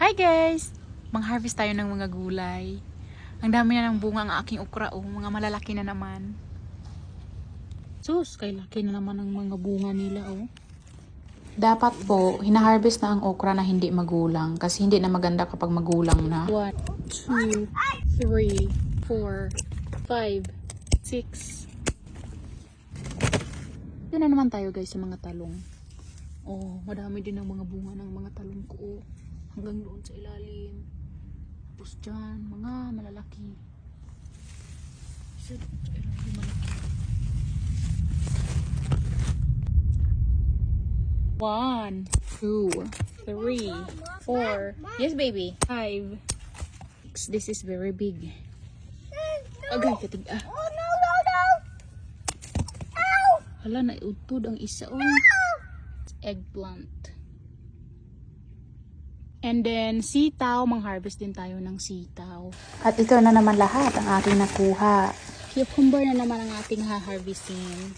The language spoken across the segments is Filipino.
Hi guys! Mang-harvest tayo ng mga gulay. Ang dami na ng bunga ang aking okra, oh. Mga malalaki na naman. Sus, kay laki na naman ang mga bunga nila, oh. Dapat po, hinaharvest na ang okra na hindi magulang kasi hindi na maganda kapag magulang na. 1, 2, 3, 4, 5, 6. Yun na naman tayo guys sa mga talong. Oh, madami din ang mga bunga ng mga talong ko, oh. Hanggang doon sa ilalim. Tapos dyan, mga malalaki. Isa doon sa ilalim, malaki. 1, 2, 3, 4. Yes, baby. 5. 6. This is very big. Agay, katig. Ah. Oh, no, no, no! Ow! Hala, nautod ang isa. Oh. Eggplant. And then, sitaw. Mang-harvest din tayo ng sitaw. At ito na naman lahat ang ating nakuha. Cucumber na naman ang ating ha-harvestin.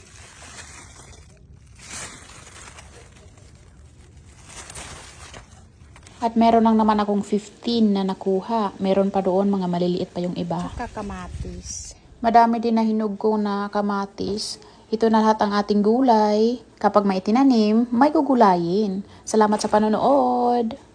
At meron lang naman akong 15 na nakuha. Meron pa doon, mga maliliit pa yung iba. Saka kamatis. Madami din na hinug ko na kamatis. Ito na lahat ang ating gulay. Kapag may tinanim, may gugulayin. Salamat sa panonood!